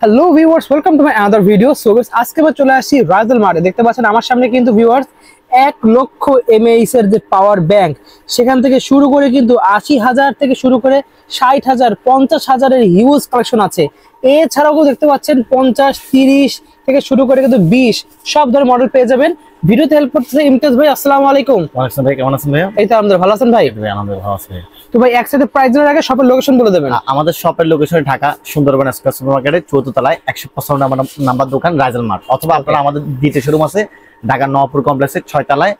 Hello viewers, welcome to my another video. So আজকে আমরা চলে আসি রাইজেল মার্টে। দেখতে পাচ্ছেন আমার সামনে কিন্তু ভিউয়ার্স 1 লক্ষ এমএএইচ এর যে পাওয়ার ব্যাংক, সেখান থেকে শুরু করে কিন্তু 80,000 থেকে শুরু করে 60,000 50,000 এর হিউজ কালেকশন আছে। এছাড়াও দেখতে পাচ্ছেন 50 30 থেকে শুরু করে কিন্তু 20 সব ধরনের মডেল পেয়ে যাবেন। ভিডিওতে হেল্প করতেছে ইমতিয়াজ ভাই। আসসালামু আলাইকুম। ওয়ালাইকুম ভাই, কেমন আছেন ভাই? এই তো আলহামদুলিল্লাহ, ভালো আছেন ভাই? ভাই আলহামদুলিল্লাহ ভালো আছি। তো ভাই একসাথে প্রাইস জানার আগে শপের লোকেশন বলে দেবেন। আমাদের শপের লোকেশন ঢাকা সুন্দরবন স্কয়ার সুপারমার্কেটের 4th তলায় 155 নাম্বার দোকান রাইজেল মার্ট, অথবা আপনারা আমাদের দ্বিতীয় শোরুম আছে ঢাকা নওয়াবপুর কমপ্লেক্সের 6 তলায়।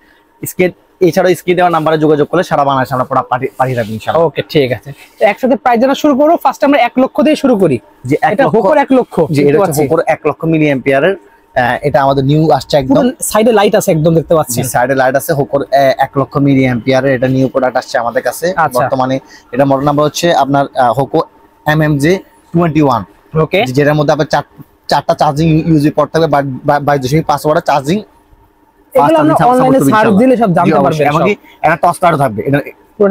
এছাড়াও স্ক্রিন দেওয়া নাম্বারে যোগাযোগ করলে সারা বাংলাদেশে আমরা প্রোডাক্ট পাঠিয়ে রাখবো ইনশাআল্লাহ। ওকে, ঠিক আছে। একসাথে প্রাইস জানা শুরু করব। ফার্স্ট আমরা 1 লক্ষ দিয়ে শুরু করি। যে এটা হোকোর 1 লক্ষ, যে এটা হোকোর 1 লক্ষ মিলি অ্যাম্পিয়ারের, এটা আমাদের নিউ আসছে। একদম সাইডে লাইট আছে, একদম দেখতে পাচ্ছেন সাইডে লাইট আছে। হোকোর 1 লক্ষ মিলি অ্যাম্পিয়ারের এটা নিউ প্রোডাক্ট আসছে আমাদের কাছে বর্তমানে। এটা মডেল নাম্বার হচ্ছে আপনার হোকো MMJ 21। ওকে, যেটার মধ্যে আপনার চারটা চার্জিং ইউজি পোর্ট থাকবে, 22.5 ওয়াটের চার্জিং। এগুলো আমরা অনলাইনে সার্চ দিলে সব জানতে পারবেন। এমনকি একটা টর্চ লাইটও থাকবে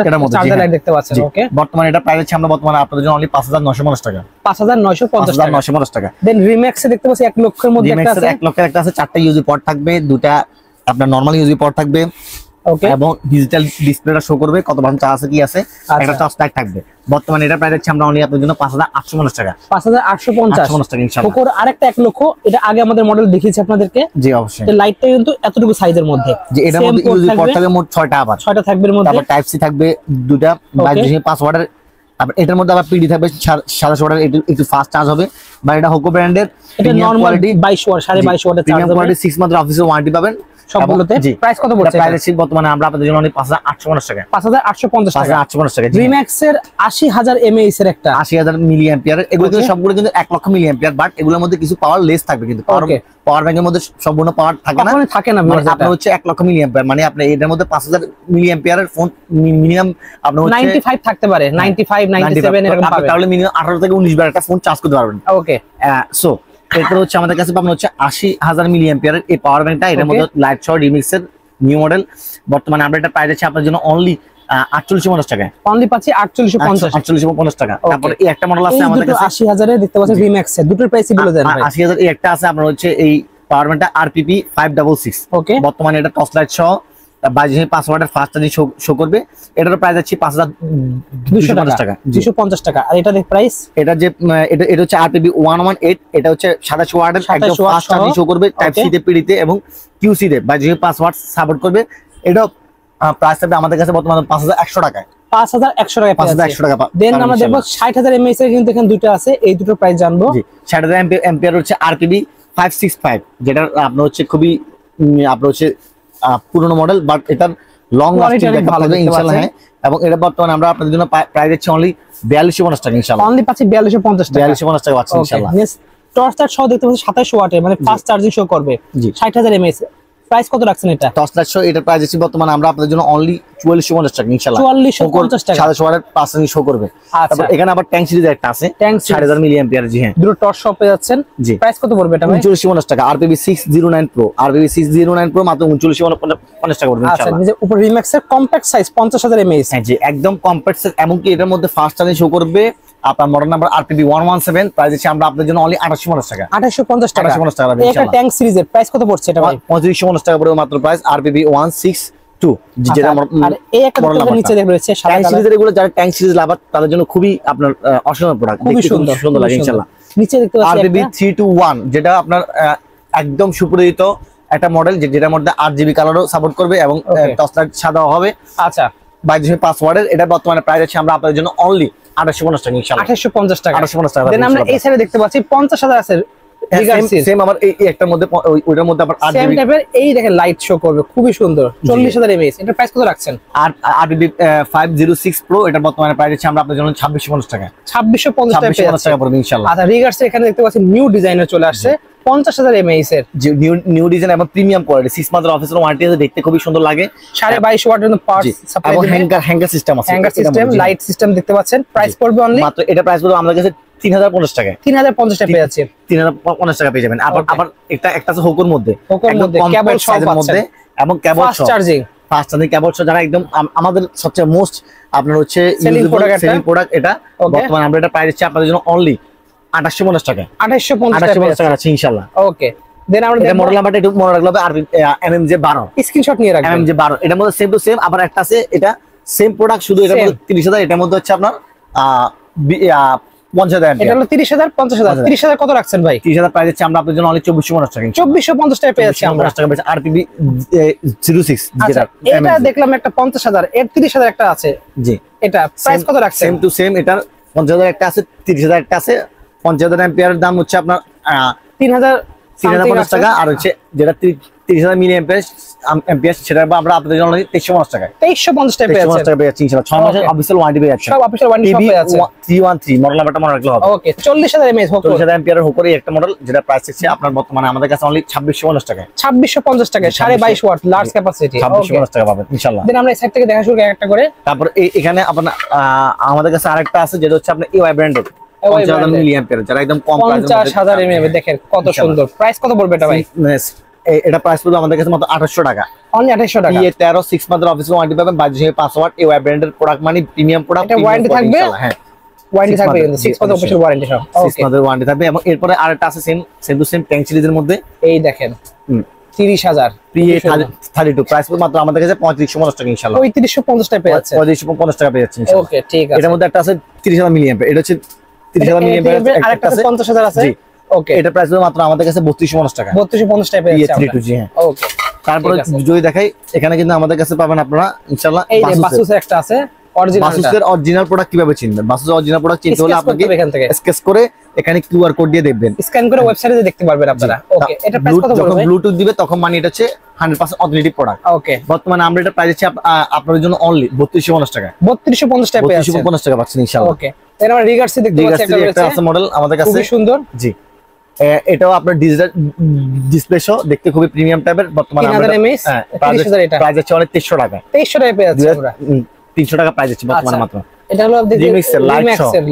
এটার মধ্যে, চার্জার লাইট দেখতে পাচ্ছেন। ওকে, বর্তমানে এটা প্রাইস আছে আমরা বর্তমানে আপনাদের জন্য অনলি 5,950 টাকা। 5,950 টাকা। দেন রিম্যাক্সে দেখতে পাচ্ছি 1 লক্ষের মধ্যে একটা আছে। 1 লক্ষের একটা আছে, 4টা ইউজি পোর্ট থাকবে, দুটা আপনার নরমাল ইউজি পোর্ট থাকবে। ওকে, এবং ডিজিটাল ডিসপ্লেটা শো করবে কত ভালো চার্জ আছে কি আছে। একটা টর্চ লাইট থাকবে। বর্তমানে এটা প্রাইস আছে আমরা অনলি আপনাদের জন্য 5,850 টাকা। 5,850 টাকা ইনশাআল্লাহ। হোকোর আরেকটা 1 লক্ষ, এটা আগে আমাদের মডেল দেখিয়েছি আপনাদেরকে। জি অবশ্যই। এই লাইটটা কিন্তু এতটুকু সাইজের মধ্যে, যে এটার মধ্যে ইউজি পোর্ট থাকবে মোট 6টা, আবার 6টা থাকবে এর মধ্যে। তারপর টাইপ সি থাকবে দুটা 22.5 ওয়াটের। আবার এটার মধ্যে আবার পিডি থাকবে 27 ওয়াটের, একটু ফাস্ট চার্জ হবে। বা এটা হোকো ব্র্যান্ডের, এটা নরমাল 22 ওয়াট 22.5 ওয়াটের চার্জ হবে। কোয়ালিটি 6 মান্থ অফিসিয়াল ওয়ারেন্টি পাবেন সবগুলোতে। প্রাইস কত পড়ছে? প্রাইস বর্তমানে আমরা আপনাদের জন্য 5,850 টাকা। 5,850 টাকা। 5,850 টাকা। রিম্যাক্স এর 80,000 এমএএইচ এর একটা 80,000 মিলি অ্যাম্পিয়ার। এগুলো কিন্তু সবগুলো কিন্তু 1 লক্ষ মিলি অ্যাম্পিয়ার, বাট এগুলোর মধ্যে কিছু পাওয়ার লেস থাকবে। কিন্তু পাওয়ার ব্যাংকের মধ্যে সম্পূর্ণ পাওয়ার থাকে না। আপনার হচ্ছে 1 লক্ষ মিলি অ্যাম্পিয়ার, মানে আপনি এটার মধ্যে 5,000 মিলি অ্যাম্পিয়ারের ফোন মিনিমাম আপনার 95 থাকতে পারে, 95 97 এরকম পাবেন। তাহলে মিনিমাম 18 থেকে 19 বার একটা ফোন চার্জ করতে পারবেন। ওকে, সো এরপর হচ্ছে আমাদের কাছে পাবেন হচ্ছে 80,000 মিলি অ্যাম্পিয়ারের এই পাওয়ার ব্যাংকটা। এটার মধ্যে লাইট সহ রিমিক্সের নিউ মডেল। বর্তমানে আমরা এটা প্রাইস আছে আপনার জন্য অনলি 4850 টাকা। অনলি পাচ্ছি 4850 টাকা। তারপরে এই একটা মডেল আছে আমাদের কাছে 80,000 এর, দেখতে পাচ্ছেন রিম্যাক্স এর। দুটোর প্রাইসই বলে দেন ভাই। 80,000 এই একটা আছে আপনার হচ্ছে এই পাওয়ার ব্যাংকটা RPP 566। ওকে, বর্তমানে এটা টর্চ লাইট সহ 22.5 ওয়াটের ফাস্ট চার্জিং শো করবে। এটার প্রাইস আছে 5,250 টাকা। 250 টাকা। আর এটা দেখ প্রাইস, এটা যে এটা হচ্ছে RPP 118। এটা হচ্ছে 27 ওয়াটের একদম ফাস্ট চার্জিং শো করবে, টাইপ সি তে পিডিতে এবং কিউসি তে 22.5 ওয়াট সাপোর্ট করবে। এটা প্রাইস হবে আমাদের কাছে বর্তমানে 5,100 টাকায়। 5,100 টাকা। 5,100 টাকা। দেন আমরা দেখব 60,000 এমএএইচ এর কিন্তু এখানে দুটো আছে, এই দুটোর প্রাইস জানবো। জি, 60,000 অ্যাম্পিয়ার হচ্ছে RPP 565, যেটা আপনার হচ্ছে খুবই আপনার হচ্ছে পুরনো মডেল, বাট এটার লং লাস্টিং ভালো ইনশাআল্লাহ। হ্যাঁ, এবং এটা বর্তমানে আমরা আপনাদের জন্য প্রাইস দিচ্ছি অনলি 4250 টাকা ইনশাআল্লাহ। অনলি পাচ্ছি 4250 টাকা। 4250 টাকা পাচ্ছি ইনশাআল্লাহ। টর্চ লাইট সহ দেখতে পাচ্ছেন 27 ওয়াটের, মানে ফাস্ট চার্জিং শো করবে। 60,000 এমএএইচ। প্রাইস কত রাখছেন এটা? টর্চ লাইট সহ এটা প্রাইস দিচ্ছি বর্তমানে আমরা আপনাদের জন্য অনলি 4450 টাকা ইনশাআল্লাহ। 4450 টাকা। 27 ওয়াটের ফাস্ট চার্জিং শো করবে। তারপর এখানে আবার ট্যাঙ্ক সিরিজ একটা আছে, 6000 মিলি অ্যাম্পিয়ার। জি হ্যাঁ, দুটো টর্চ শপে যাচ্ছেন। জি, প্রাইস কত পড়বে এটা ভাই? 3950 টাকা। RPP 609 Pro, RPP 609 Pro মাত্র 3950 টাকা পড়বে ইনশাআল্লাহ। আচ্ছা, উপর রিম্যাক্স এর কম্প্যাক্ট সাইজ 50,000 এমএএইচ। হ্যাঁ জি, একদম কম্প্যাক্ট সাইজ। এমনকি এটার মধ্যে ফাস্ট চার্জিং শো করবে। আপনার মডেল নাম্বার RPP 117, প্রাইস আছে আমরা আপনাদের জন্য অনলি 2850 টাকা। 2850 টাকা। 2850 টাকা। এটা ট্যাঙ্ক সিরিজের প্রাইস কত পড়ছে এটা ভাই? 3550 টাকা পড়বে মাত্র প্রাইস। RPP 162, যেটা আর এই একটা নিচে দেখে রয়েছে ট্যাঙ্ক সিরিজের। এগুলো যারা ট্যাঙ্ক সিরিজ লাভার তাদের জন্য খুবই আপনার অসাধারণ প্রোডাক্ট, খুবই সুন্দর লাগে ইনশাআল্লাহ। নিচে দেখতে পাচ্ছেন RPP 321, যেটা আপনার একদম সুপরিচিত একটা মডেল, যেটার মধ্যে 8GB কালারও সাপোর্ট করবে এবং টর্চ লাইট সাদা হবে। আচ্ছা, 22.5 ওয়াটের। এটা বর্তমানে প্রাইস আছে আমরা আপনাদের জন্য অনলি 2850 টাকা ইনশাআল্লাহ। 2850 টাকা। 2850 টাকা। দেন আমরা এই সাইডে দেখতে পাচ্ছি 50,000 আছে। সেম আবার এই একটার মধ্যে ওইটার মধ্যে আবার সেম টাইপের এই দেখেন লাইট শো করবে, খুবই সুন্দর। 40,000 এমএএইচ। এটা প্রাইস কত রাখছেন? আর RPP 506 Pro, এটা বর্তমানে প্রাইস আছে আমরা আপনাদের জন্য 2650 টাকা। 2650 টাকা পড়বে ইনশাআল্লাহ। আচ্ছা, রিগার্স এখানে দেখতে পাচ্ছি নিউ ডিজাইনের চলে আসছে 50,000 এমএএইচ এর। যে নিউ ডিজাইন এবং প্রিমিয়াম কোয়ালিটি, 6 মান্থের অফিসিয়াল ওয়ারেন্টি আছে, দেখতে খুবই সুন্দর লাগে। 22.5 ওয়াটের পাওয়ার সাপ্লাই এবং হ্যাঙ্গার সিস্টেম আছে, হ্যাঙ্গার সিস্টেম, লাইট সিস্টেম দেখতে পাচ্ছেন। প্রাইস পড়বে অনলি মাত্র, এটা প্রাইস পড়বে আমাদের কাছে 3050 টাকা। 3050 টাকা পেয়ে যাচ্ছে। 3050 টাকা পেয়ে যাবেন। আবার একটা আছে হোকোর মধ্যে, কেবল সহ মধ্যে এবং cable fast charging. Fast charging cable সহ, যারা একদম আমাদের সবচেয়ে মোস্ট আপনার হচ্ছে সেলিং প্রোডাক্ট এটা। বর্তমানে আমরা এটা প্রাইস দিচ্ছি আপনাদের জন্য অনলি 2850 টাকা। 2850 টাকা আছে ইনশাআল্লাহ। ওকে দেন আমরা এটা মডেল নাম্বারটা একটু মনে রাখলে হবে। আর MMJ 12 স্ক্রিনশট নিয়ে রাখবেন। MMJ 12 এটার মধ্যে সেম টু সেম আবার একটা আছে, এটা সেম প্রোডাক্ট, শুধু এটার মধ্যে 30000, এটার মধ্যে হচ্ছে আপনার 50,000। এটা হলো 30,000 50,000। 30,000 কত রাখছেন ভাই? 30,000 প্রাইস হচ্ছে আমরা আপনাদের জন্য অনলি 2450 টাকা। 2450 টাকা পেয়ে যাচ্ছি আমরা। 50 টাকা পেয়েছে RPB 06 আচ্ছা যেটা এটা দেখলাম একটা 50,000 এর 30,000 একটা আছে। জি এটা প্রাইস কত রাখছেন? সেম টু সেম এটার 50,000 একটা আছে, 30,000 একটা আছে। 50,000 এম্পিয়ারের দাম হচ্ছে আপনার 3050 টাকা, আর হচ্ছে যেটা 30,000 মিলি এম্পিয়ার সেটা আমরা আপনাদের জন্য 2350 টাকা। 2350 টাকা পেয়ে 2350 টাকা পেয়ে যাচ্ছে ইনশাআল্লাহ। 6 মাসের অফিশিয়াল ওয়ারেন্টি পেয়ে যাচ্ছে। সব অফিশিয়াল ওয়ারেন্টি সব পেয়ে যাচ্ছে। 313 মডেল নাম্বারটা মনে রাখলে হবে। ওকে 40,000 এমএএইচ হোক, 40,000 এম্পিয়ারের হোকরে একটা মডেল, যেটা প্রাইস হচ্ছে আপনার বর্তমানে আমাদের কাছে অনলি 2650 টাকা। 2650 টাকা 22.5 ওয়াট লার্জ ক্যাপাসিটি। 2650 টাকা পাবেন ইনশাআল্লাহ। দেন আমরা এই সাইড থেকে দেখা শুরু করি একটা করে। তারপর এখানে আপনার আমাদের কাছে আরেকটা আছে যেটা হচ্ছে আপনার EY ব্র্যান্ডের 50,000 মিলি এম্পিয়ার, যারা একদম কম প্রাইসের মধ্যে 50,000 এমএএইচ দেখেন কত সুন্দর। প্রাইস কত পড়বে এটা ভাই? এটা প্রাইস পড়বে আমাদের কাছে মাত্র 2800 টাকা। অনলি 2800 টাকা। PA13 6 মান্থের অফিসিয়াল ওয়ারেন্টি পাবেন 22.5 ওয়াট। EY ব্র্যান্ডের প্রোডাক্ট মানে প্রিমিয়াম প্রোডাক্ট। এটা ওয়ারেন্টি থাকবে? হ্যাঁ ওয়ারেন্টি থাকবে কিন্তু 6 মান্থ অফিশিয়াল ওয়ারেন্টি সহ। 6 মান্থের ওয়ারেন্টি থাকবে। এবং এরপরে আরেকটা আছে সেম টু সেম ট্যাঙ্ক সিরিজের মধ্যে, এই দেখেন 30,000 PA32 প্রাইস পড়বে মাত্র আমাদের কাছে 3550 টাকা ইনশাআল্লাহ। 3550 টাকা পেয়ে যাচ্ছে। 3550 টাকা পেয়ে যাচ্ছে ইনশাআল্লাহ। ওকে ঠিক আছে। এটার মধ্যে একটা আছে 30,000 মিলি এম্পিয়ার, এটা হচ্ছে 30,000 মিলি এম্পিয়ার, আরেকটা আছে 50,000 আছে। ওকে এটা প্রাইস পড়বে মাত্র আমাদের কাছে 3250 টাকা। 3250 টাকা পেয়ে যাচ্ছে আমরা। PA32 জি হ্যাঁ। ওকে তারপরে যদি দেখাই এখানে কিন্তু আমাদের কাছে পাবেন আপনারা ইনশাআল্লাহ এই যে বাসুসের একটা আছে অরিজিনাল। বাসুসের অরিজিনাল প্রোডাক্ট কিভাবে চিনবেন? বাসুসের অরিজিনাল প্রোডাক্ট চিনতে হলে আপনাকে এখান থেকে স্কেচ করে এখানে কিউআর কোড দিয়ে দেখবেন, স্ক্যান করে ওয়েবসাইটে দেখতে পারবেন আপনারা। ওকে এটা প্রাইস কত যখন পড়বে? ব্লুটুথ দিবে তখন মানে এটা হচ্ছে 100% অথেন্টিক প্রোডাক্ট। ওকে বর্তমানে আমরা এটা প্রাইস হচ্ছে আপনাদের জন্য অনলি 3250 টাকা। 3250 টাকা পেয়ে যাচ্ছে। 3250 টাকা পাচ্ছেন ইনশাআল্লাহ। ওকে এর আমরা রিগার্সি দেখতে পাচ্ছি একটা আছে মডেল আমাদের কাছে খুব সুন্দর। জি এটাও আপনার ডিজিটাল ডিসপ্লে সহ দেখতে খুবই প্রিমিয়াম টাইপের। বর্তমানে আমরা 3000 mAh 30,000 এটা প্রাইস আছে অনেক 2300 টাকা। 2300 টাকা পেয়ে যাচ্ছে আমরা। 300 টাকা প্রাইস আছে বর্তমানে মাত্র। এটা হলো আপনাদের রিমিক্সের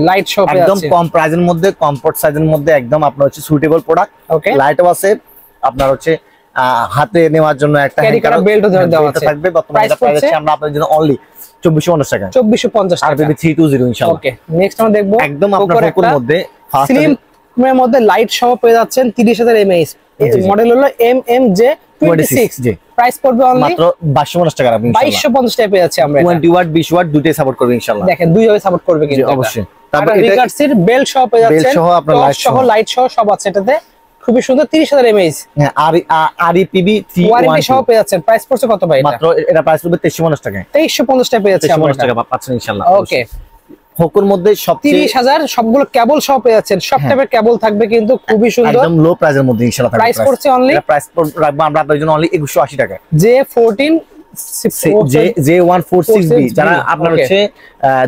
লাইট শো পেয়ে একদম যাচ্ছে কম প্রাইসের মধ্যে, কমফোর্ট সাইজের মধ্যে একদম আপনার হচ্ছে সুইটেবল প্রোডাক্ট। ওকে লাইটও আছে আপনার হচ্ছে হাতে নেওয়ার জন্য একটা হ্যান্ডকার বেল্টও দেওয়া আছে থাকবে। বর্তমানে এটা প্রাইস আছে আমরা আপনাদের জন্য অনলি 2450 টাকা। 2450 টাকা RPB 320 ইনশাআল্লাহ। ওকে নেক্সট আমরা দেখব একদম আপনার ফোকের মধ্যে স্লিম এর মধ্যে লাইট সহ পেয়ে যাচ্ছেন 30,000 mAh। মডেল হলো MMJ 26 জি। প্রাইস পড়বে অনলি মাত্র 2250 টাকা ইনশাআল্লাহ। 2250 টাকা পেয়ে যাচ্ছে আমরা। 20 ওয়াট 20 ওয়াট দুটোই সাপোর্ট করবে ইনশাআল্লাহ। দেখেন দুইভাবে সাপোর্ট করবে কিন্তু জি অবশ্যই। তারপর রিগার্সির বেল্ট সহ পেয়ে যাচ্ছেন, বেল্ট সহ আপনার লাইট সহ সব আছে এটাতে। খুবই সুন্দর 30,000 mAh। হ্যাঁ RPB 3 ওয়ারেন্টি সহ পেয়ে যাচ্ছেন। প্রাইস পড়ছে কত ভাই এটা? মাত্র এটা প্রাইস পড়বে 2350 টাকা। 2350 টাকা পেয়ে যাচ্ছে আমরা। 2350 টাকা পাচ্ছেন ইনশাআল্লাহ। ওকে ফোকের মধ্যে সবচেয়ে 30,000 সবগুলো কেবল সহ পেয়ে যাচ্ছেন। সব টাইপের কেবল থাকবে কিন্তু খুবই সুন্দর। একদম লো প্রাইসের মধ্যে ইনশাআল্লাহ থাকবে। প্রাইস পড়ছে অনলি এটা প্রাইস রাখবো আমরা আপনাদের জন্য অনলি 2180 টাকা। J14 J146B যারা আপনার হচ্ছে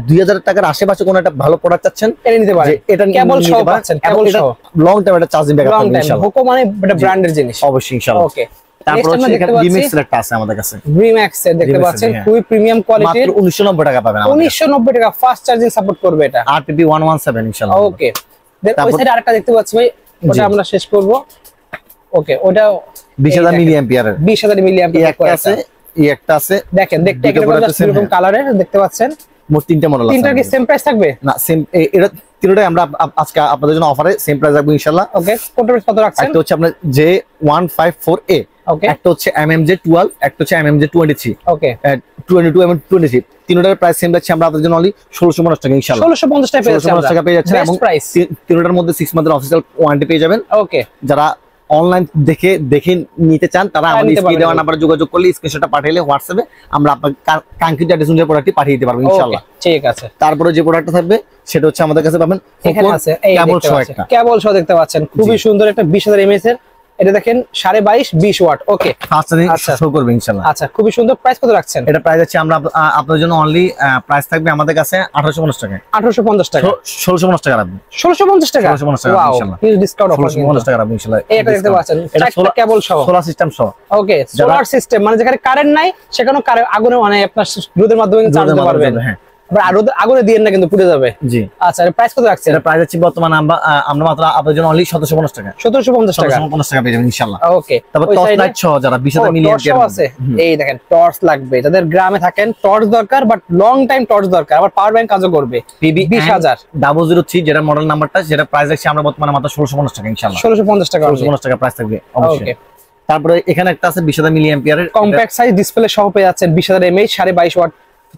2000 টাকার আশেপাশে কোন একটা ভালো প্রোডাক্ট চাচ্ছেন এটা নিতে পারেন। এটা কেবল সহ পাচ্ছেন, কেবল সহ লং টাইম এটা চার্জিং ব্যাকআপ পাবেন ইনশাআল্লাহ। হোকো মানে এটা ব্র্যান্ডের জিনিস অবশ্যই ইনশাআল্লাহ। ওকে তারপর হচ্ছে এখানে রিমিক্স একটা আছে আমাদের কাছে। রিম্যাক্স এর দেখতে পাচ্ছেন খুবই প্রিমিয়াম কোয়ালিটির। মাত্র 1990 টাকা পাবেন আমাদের। 1990 টাকা ফাস্ট চার্জিং সাপোর্ট করবে এটা। RPB 117 ইনশাআল্লাহ। ওকে দেন ওই সাইডে আরেকটা দেখতে পাচ্ছি ভাই, ওটা আমরা শেষ করব। ওকে ওটা 20000 মিলি এম্পিয়ারের 20000 মিলি এম্পিয়ার আছে। একটা আছে দেখেন দেখতে এরকম কালারের দেখতে পাচ্ছেন। মোট তিনটা মডেল আছে। তিনটা কি সেম প্রাইস থাকবে? না সেম এটা তিনটাই আমরা আজকে আপনাদের জন্য অফারে সেম প্রাইস রাখবো ইনশাআল্লাহ। ওকে কোনটা কত রাখছেন? একটা হচ্ছে আপনার J154A, ওকে একটা হচ্ছে MMJ 12, একটা হচ্ছে MMJ 23, ওকে 22 এবং 23 তিনটার প্রাইস সেম রাখছি আমরা আপনাদের জন্য অনলি 1650 টাকা ইনশাআল্লাহ। 1650 টাকা পেয়ে যাচ্ছেন। 1650 টাকা পেয়ে যাচ্ছেন এবং প্রাইস তিনটার মধ্যে 6 মান্থের অফিশিয়াল ওয়ারেন্টি পেয়ে যাবেন। ওকে যারা অনলাইন দেখে নিতে চান তারা আমাদের স্ক্রিনে দেওয়া নাম্বারে যোগাযোগ করলে স্ক্রিনশটটা পাঠাইলে হোয়াটসঅ্যাপে আমরা আপনার কাঙ্ক্ষিত অ্যাড্রেস অনুযায়ী প্রোডাক্টটি পাঠিয়ে দিতে পারবো ইনশাআল্লাহ। ঠিক আছে। তারপরে যে প্রোডাক্টটা থাকবে সেটা হচ্ছে আমাদের কাছে পাবেন এখানে আছে এই কেবল দেখতে সহ পাচ্ছেন, একটা কেবল সহ দেখতে পাচ্ছেন খুবই সুন্দর একটা 20000 mAh এর। এটা দেখেন 22.5 20 ওয়াট। ওকে ফাস্ট চার্জিং শো করবে ইনশাআল্লাহ। আচ্ছা খুবই সুন্দর। প্রাইস কত রাখছেন? এটা প্রাইস আছে আমরা আপনাদের জন্য অনলি প্রাইস থাকবে আমাদের কাছে 1850 টাকা। 1850 টাকা 1650 টাকা রাখবেন। 1650 টাকা 1650 টাকা ওয়াও ইনশাআল্লাহ। Huge discount offer. 1650 টাকা রাখবেন ইনশাআল্লাহ। এটা দেখতে পাচ্ছেন এটা চারটা কেবল সহ সোলার সিস্টেম সহ। ওকে সোলার সিস্টেম মানে যেখানে কারেন্ট নাই সেখানেও আগুনে মানে আপনার রোদের মাধ্যমে চার্জ দিতে পারবেন। হ্যাঁ আবার আগুনে দিয়ে না কিন্তু পুড়ে যাবে। জি আচ্ছা, এর প্রাইস কত রাখছেন? এটা প্রাইস আছে বর্তমানে আমরা মাত্র আপনাদের জন্য অনলি 1750 টাকা। 1750 টাকা। 1750 টাকা পেয়ে যাবেন ইনশাআল্লাহ। ওকে, তারপর টর্চ লাইট সহ যারা 20000 মিলি অ্যাম্পিয়ার আছে, এই দেখেন টর্চ লাগবে যাদের গ্রামে থাকেন, টর্চ দরকার বাট লং টাইম টর্চ দরকার, আবার পাওয়ার ব্যাংক কাজও করবে। পিবি 20000 003 যেটা মডেল নাম্বারটা, যেটা প্রাইস আছে আমরা বর্তমানে মাত্র 1650 টাকা ইনশাআল্লাহ। 1650 টাকা, 1650 টাকা প্রাইস থাকবে অবশ্যই। ওকে, তারপরে এখানে একটা আছে 20000 মিলি অ্যাম্পিয়ারের কম্প্যাক্ট সাইজ ডিসপ্লে সহ পেয়ে যাচ্ছেন 20000 mAh 22.5 ওয়াট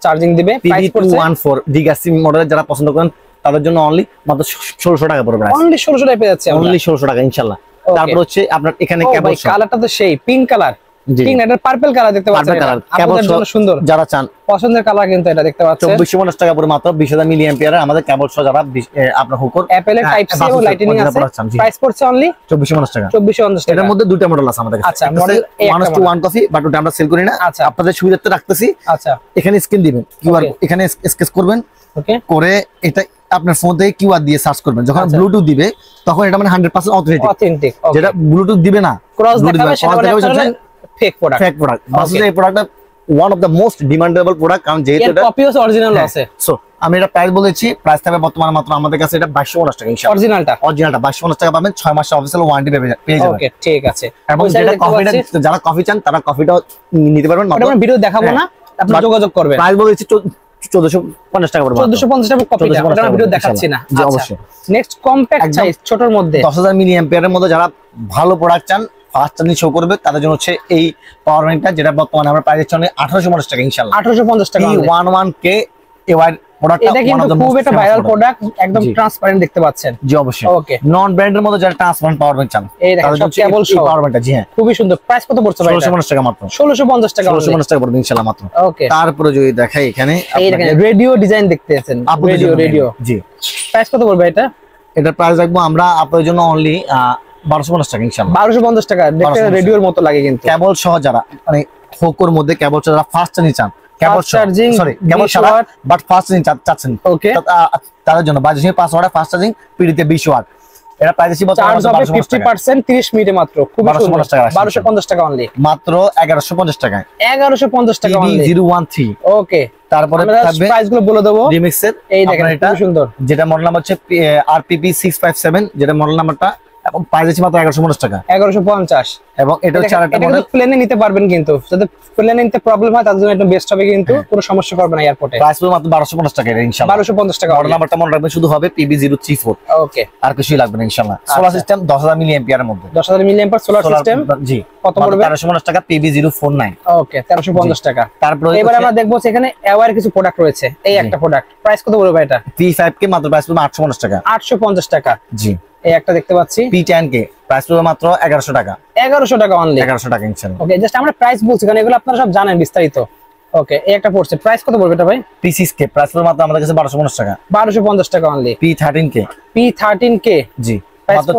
চার্জিং দিবে। প্রাইস পড়ছে 214 ডিগাসি মডেলের যারা পছন্দ করেন তাদের জন্য অনলি মাত্র 1600 টাকা পড়বে। অনলি 1600 টাকা পেয়ে যাচ্ছে, অনলি 1600 টাকা ইনশাআল্লাহ। তারপর হচ্ছে আপনার এখানে কেবল কালারটা তো সেই পিঙ্ক কালার, পিঙ্ক এটা পার্পল কালার দেখতে পাচ্ছেন, আপনাদের জন্য সুন্দর যারা চান পছন্দের কালার কিন্তু এটা দেখতে পাচ্ছেন। 2450 টাকা পড়ে মাত্র 20000 মিলি অ্যাম্পিয়ারের আমাদের কেবল সহ যারা আপনার হুকর অ্যাপল এর টাইপ সি এবং লাইটনিং আছে। প্রাইস পড়ছে অনলি 2450 টাকা। 2450 টাকা। এর মধ্যে দুটো মডেল আছে আমাদের কাছে। আচ্ছা, মডেল 1:1 কফি, বাট ওটা আমরা সেল করি না। আচ্ছা, আপনাদের সুবিধার্থে রাখতেছি। আচ্ছা, এখানে স্ক্রিন দিবেন, কিউআর এখানে স্কেচ করবেন, ওকে, করে এটা আপনার ফোন থেকে কিউআর দিয়ে সার্চ করবেন। যখন ব্লুটুথ দিবে তখন এটা মানে 100% অথেন্টিক। যেটা ব্লুটুথ দিবে না, ক্রস দেখাবে, সেটা মানে ফেক প্রোডাক্ট। ফেক প্রোডাক্ট বাসে এই প্রোডাক্টটা one of the most demandable product, কারণ যেহেতু এটা কপি আছে, অরিজিনাল আছে। সো আমি এটা প্রাইস বলেছি, প্রাইস থাকবে বর্তমানে মাত্র আমাদের কাছে এটা 2250 টাকা ইনশাআল্লাহ। অরিজিনালটা 2250 টাকা পাবেন, 6 মাসের অফিসিয়াল ওয়ারেন্টি পেয়ে যাবেন। ওকে, ঠিক আছে। এবং যেটা কফিটা, যারা কফি চান তারা কফিটাও নিতে পারবেন। আমরা ভিডিও দেখাবো না, আপনি যোগাযোগ করবেন। প্রাইস বলেছি 1450 টাকা পড়বে। 1450 টাকা কপিটা, আমরা ভিডিও দেখাচ্ছি না। জি অবশ্যই। নেক্সট কম্প্যাক্ট সাইজ ছোটর মধ্যে 10000 মিলি অ্যাম্পিয়ারের মধ্যে যারা ভালো প্রোডাক্ট চান, ফাস্ট চার্জিং শো করবে, তাদের জন্য হচ্ছে এই পাওয়ার ব্যাংকটা, যেটা বর্তমানে আমরা প্রাইস দিচ্ছি 1850 টাকা ইনশাআল্লাহ। 1850 টাকা। 11K এওয়াই প্রোডাক্টটা, এটা কিন্তু খুব একটা ভাইরাল প্রোডাক্ট, একদম ট্রান্সপারেন্ট দেখতে পাচ্ছেন। জি অবশ্যই। ওকে, নন ব্র্যান্ডের মধ্যে যারা ট্রান্সপারেন্ট পাওয়ার ব্যাংক চান, এই দেখেন সব কেবল সহ পাওয়ার ব্যাংকটা। জি হ্যাঁ, খুবই সুন্দর। প্রাইস কত পড়ছে ভাই? 1650 টাকা মাত্র। 1650 টাকা। 1650 টাকা পড়বে ইনশাআল্লাহ মাত্র। ওকে, তারপরে যদি দেখাই এখানে এই দেখেন রেডিও ডিজাইন দেখতে আছেন, রেডিও। জি, প্রাইস কত পড়বে এটা? এটা প্রাইস রাখবো আমরা আপনাদের জন্য অনলি 1250 টাকা ইনশাআল্লাহ। 1250 টাকা, দেখতে রেডিওর মতো লাগে কিন্তু। কেবল সহ যারা মানে হোকোর মধ্যে কেবল যারা ফাস্ট চার্জিং চান, কেবল চার্জিং কেবল ছাড়া বাট ফাস্ট চার্জিং চাচ্ছেন, ওকে, তাদের জন্য 5 ওয়াট ফাস্ট চার্জিং, পিডিতে 20 ওয়াট। এটা প্রাইস আছে চার্জ হবে 50% 30 মিনিটে মাত্র। খুব সুন্দর। 1250 টাকা অনলি, মাত্র 1150 টাকা। 1150 টাকা অনলি। 013। ওকে, তারপরে থাকবে প্রাইস গুলো বলে দেব। রিমিক্স এর, এই দেখেন এটা সুন্দর, যেটা মডেল নাম্বার হচ্ছে RPP 657, যেটা মডেল নাম্বারটা, এবং প্রাইস আছে মাত্র 1150 টাকা। 1150। এবং এটা হচ্ছে আরেকটা মডেল, প্লেনে নিতে পারবেন কিন্তু, যদি প্লেনে নিতে প্রবলেম হয় তার জন্য একদম বেস্ট হবে, কিন্তু কোনো সমস্যা করবে না এয়ারপোর্টে। প্রাইস হবে মাত্র 1250 টাকা ইনশাআল্লাহ। 1250 টাকা। মডেল নাম্বারটা মনে রাখবেন, শুধু হবে PB034। ওকে, আর কিছুই লাগবে না ইনশাআল্লাহ। সোলার সিস্টেম 10000 মিলি অ্যাম্পিয়ারের মধ্যে, 10000 মিলি অ্যাম্পিয়ার সোলার সিস্টেম। জি, কত পড়বে? 1350 টাকা, PB049। ওকে, 1350 টাকা। তারপরে এবার আমরা দেখবো এখানে এওয়ার কিছু প্রোডাক্ট রয়েছে। এই একটা প্রোডাক্ট, প্রাইস কত পড়বে এটা? P5K মাত্র প্রাইস পড়বে 850 টাকা। 850 টাকা। জি, এই একটা দেখতে পাচ্ছি। P10K প্রাইস পড়বে মাত্র 1100 টাকা। 1100 টাকা অনলি। 1100 টাকা ইনশাআল্লাহ। ওকে, জাস্ট আমরা প্রাইস বলছি কারণ এগুলো আপনারা সব জানেন বিস্তারিত। ওকে, এই একটা পড়ছে, প্রাইস কত পড়বে এটা ভাই? P6K প্রাইস পড়বে মাত্র আমাদের কাছে 1250 টাকা। 1250 টাকা অনলি। P13K। P13K জি, মাত্র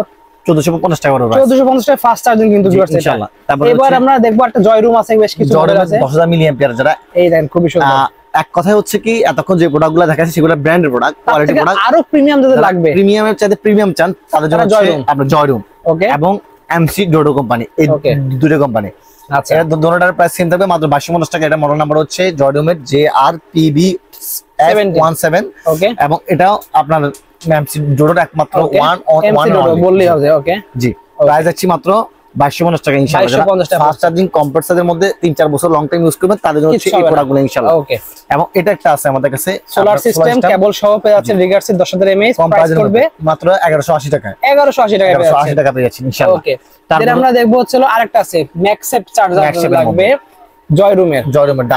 1450 টাকা পড়বে। 1450 টাকা ফাস্ট চার্জিং কিন্তু ইনশাআল্লাহ। এবার আমরা দেখবো একটা জয় রুম আছে, বেশ কিছু মডেল আছে 10000 মিলি অ্যাম্পিয়ার, যারা এই দেখেন খুবই সুন্দর। এক কথায় হচ্ছে কি, এতক্ষণ যে প্রোডাক্টগুলো দেখাচ্ছি সেগুলো ব্র্যান্ডের প্রোডাক্ট, কোয়ালিটি প্রোডাক্ট। আরো প্রিমিয়াম যাদের লাগবে, প্রিমিয়ামের চাইতে প্রিমিয়াম চান, তাদের জন্য আপনার জয় রুম। ওকে, এবং MC ডোডো কোম্পানি, এই দুটো কোম্পানি। আচ্ছা, এটা দুটোটার প্রাইস সেম থাকবে মাত্র 2250 টাকা। এটা মডেল নাম্বার হচ্ছে জয়ডুমের JRPB17। ওকে, এবং এটাও আপনার MC ডোডোর একমাত্র ওয়ান বললেই হবে। ওকে, জি, প্রাইস আছে মাত্র 2250 টাকা ইনশাআল্লাহ। ফাস্ট চার্জিং কম্প্রেসরের মধ্যে 3-4 বছর লং টাইম ইউজ করবেন, তাদের জন্য হচ্ছে এই প্রোডাক্টগুলো ইনশাআল্লাহ। ওকে, এবং এটা একটা আছে আমাদের কাছে সোলার সিস্টেম কেবল সহ পেয়ে যাচ্ছেন, রিগার্সের 10000 mAh, প্রাইস করবে মাত্র 1180 টাকা। 1180 টাকা পেয়ে যাচ্ছেন। 1180 টাকা পেয়ে যাচ্ছেন ইনশাআল্লাহ। ওকে, তারপর আমরা দেখবো হচ্ছে আরেকটা আছে ম্যাক্সেপ্ট চার্জার লাগবে জয় রুমের।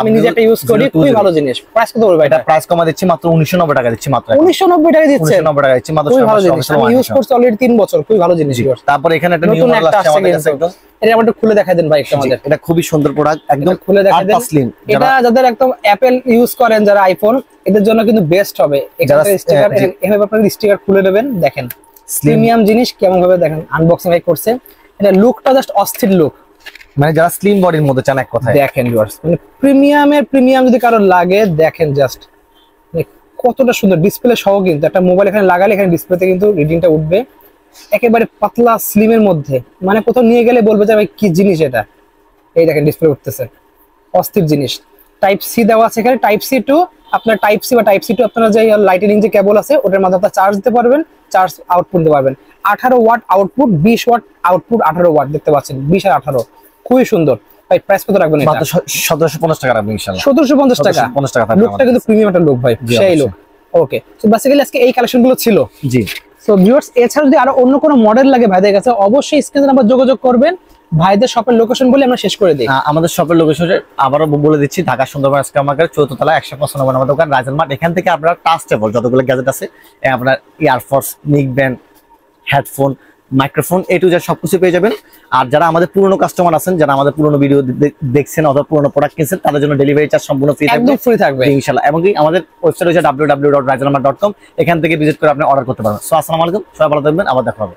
আমি নিজে একটা ইউজ করি, খুবই ভালো জিনিস। প্রাইস কত পড়বে এটা? প্রাইস কমা দিচ্ছি মাত্র 1990 টাকা দিচ্ছি মাত্র। 1990 টাকা দিচ্ছেন? 1990 টাকা দিচ্ছি মাত্র। খুবই ভালো জিনিস, আমি ইউজ করছি অলরেডি 3 বছর, খুবই ভালো জিনিস। তারপর এখানে একটা নিউ মডেল আসছে আমাদের কাছে একদম, এটা আমাদের খুলে দেখাই দেন ভাই একটু আমাদের। এটা খুবই সুন্দর প্রোডাক্ট, একদম খুলে দেখাই দেন। এটা যাদের একদম অ্যাপল ইউজ করেন, যারা আইফোন, এদের জন্য কিন্তু বেস্ট হবে। এখানে স্টিকার, এভাবে আপনারা স্টিকার খুলে নেবেন, দেখেন প্রিমিয়াম জিনিস কেমন ভাবে দেখেন আনবক্সিং ভাই করছে। এটা লুকটা জাস্ট অস্থির লুক, মানে যারা স্লিম বডির মধ্যে চান এক কথায় দেখেন ভিউয়ার্স, মানে প্রিমিয়াম যদি কারো লাগে দেখেন জাস্ট কতটা সুন্দর ডিসপ্লে সহ। কিন্তু একটা মোবাইল এখানে লাগালে এখানে ডিসপ্লেতে কিন্তু রিডিংটা উঠবে, একেবারে পাতলা স্লিমের মধ্যে, মানে কোথাও নিয়ে গেলে বলবে যে ভাই কি জিনিস এটা। এই দেখেন ডিসপ্লে উঠতেছে, অস্থির জিনিস। টাইপ সি দেওয়া আছে এখানে, টাইপ সি টু আপনার টাইপ সি বা টাইপ সি টু আপনারা যে লাইটেনিং যে কেবল আছে ওটার মাধ্যমে আপনারা চার্জ দিতে পারবেন, চার্জ আউটপুট দিতে পারবেন। 18 watt output, 20 watt output, 18 watt দেখতে পাচ্ছেন, 20 আর 18 খুবই সুন্দর। ভাই প্রাইস কত রাখবেন এটা? 1750 টাকা রাখবেন ইনশাআল্লাহ। 1750 টাকা, 1750 টাকা থাকবে। লুকটা কিন্তু প্রিমিয়াম একটা লুক ভাই, সেই লুক। ওকে, সো বেসিক্যালি আজকে এই কালেকশন গুলো ছিল। জি। সো ভিউয়ার্স, এছাড়া যদি আরো অন্য কোনো মডেল লাগে ভাইদের কাছে অবশ্যই স্ক্রিনে নাম্বার যোগাযোগ করবেন। ভাইদের শপের লোকেশন বলে আমরা শেষ করে দিই। আমাদের শপের লোকেশন আবারও বলে দিচ্ছি, Dhaka Sundarban square market 4th তলা 195 নম্বর দোকান রাইজেল মার্ট। এখান থেকে আপনারা টাচ টেবল যতগুলো গ্যাজেট আছে, আপনার ইয়ারফোর্স, নিক band, headphone, microphone, A to Z সবকিছু পেয়ে যাবেন। আর যারা আমাদের পুরনো কাস্টমার আছেন, যারা আমাদের পুরনো ভিডিও দেখছেন অথবা পুরনো প্রোডাক্ট কিনছেন, তাদের জন্য ডেলিভারি চার্জ সম্পূর্ণ ফ্রি থাকবে, একদম ফ্রি থাকবে ইনশাআল্লাহ। এবং কি আমাদের ওয়েবসাইট হচ্ছে www.raizelmart.com, এখান থেকে ভিজিট করে আপনি অর্ডার করতে পারবেন। সো আসসালামু আলাইকুম, সবাই ভালো থাকবেন, আবার দেখা হবে।